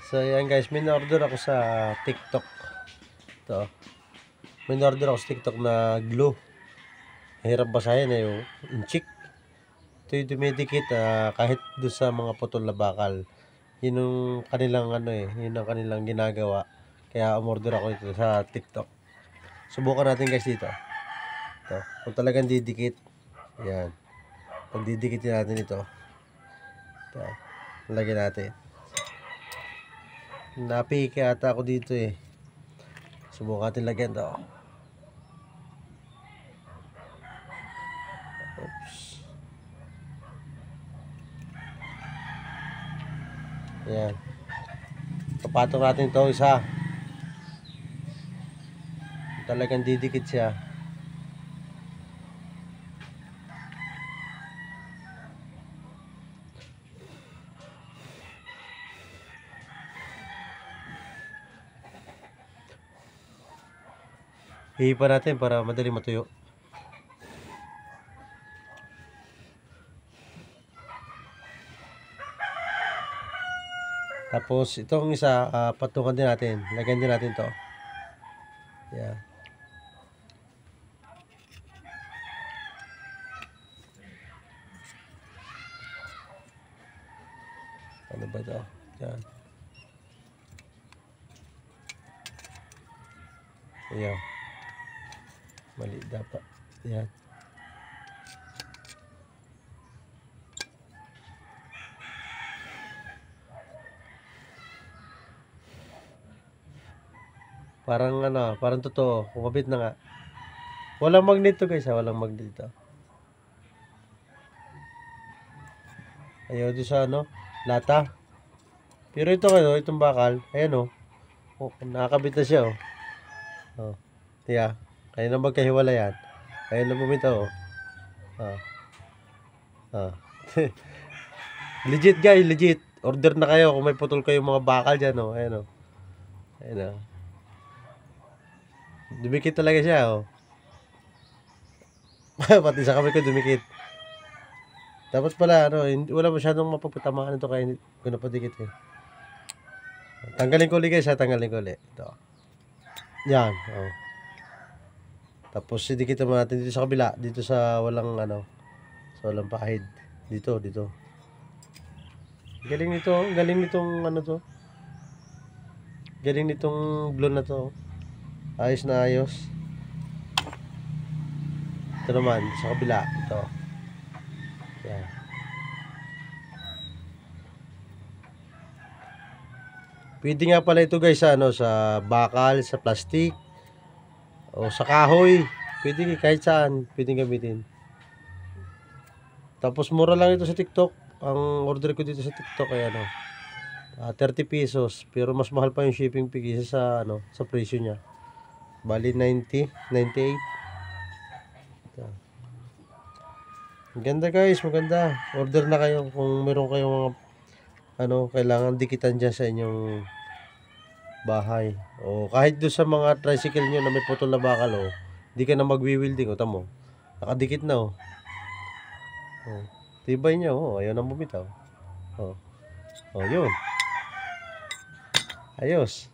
So yan guys, may order ako sa TikTok. Ito. May order ako sa TikTok na glue. Hirap basahin eh, yung inchik. Ito yung dumidikit kahit doon sa mga putol na bakal. Yun yung kanilang yun ang kanilang ginagawa. Kaya umorder ako ito sa TikTok. Subukan natin guys dito. Ito, kung talagang didikit. Yan. Pag didikitin natin ito. Ito, lagyan natin. Napiki ata ako dito eh. Subukan natin lagyan to. Oops. Ayan. Kapatong natin to isa. Talagang didikit siya. Hihipa natin para madali matuyo. Tapos itong isa, patungan din natin. Lagyan din natin to. Yan. Ano ba to? Yan. Ayan. Mali dapat. Yan. Parang parang totoo. Kumabit na nga. Walang magnet to guys, walang magnet to. Ayaw doon sa lata. Pero ito itong bakal, ayan nakakabit na siya oh. Tiya, kaya na magkahiwala yan. Kaya na bumitaw Legit guys, legit. Order na kayo kung may putol kayong mga bakal dyan ayan Ayan dumikit talaga siya Pati sa kamay ko dumikit. Dapat pala wala masyadong mapagpatamaan ito kaya hindi ko napadikit Tanggalin ko ulit guys tanggalin ko ulit. Ito. Yan, Tapos idikit naman natin dito sa kabila, dito sa walang sa walang pahid. Dito. Galing nitong to. Galing nitong glue na to. Ayos na ayos. Ito naman sa kabila, ito. Yan. Pwede nga pala ito guys sa bakal, sa plastic o sa kahoy. Pwede kahit saan, pwede gamitin. Tapos mura lang ito sa TikTok. Ang order ko dito sa TikTok ay 30 pesos, pero mas mahal pa yung shipping fee kaysa sa presyo niya. Bali 90, 98. Ang ganda guys, maganda. Order na kayo kung meron kayong mga kailangan dikitan dyan sa inyong bahay. O kahit doon sa mga tricycle nyo na may putol na bakal hindi ka na magwi-welding tamo. Nakadikit na tibay niya ayaw na bumitaw. Yun. Ayos.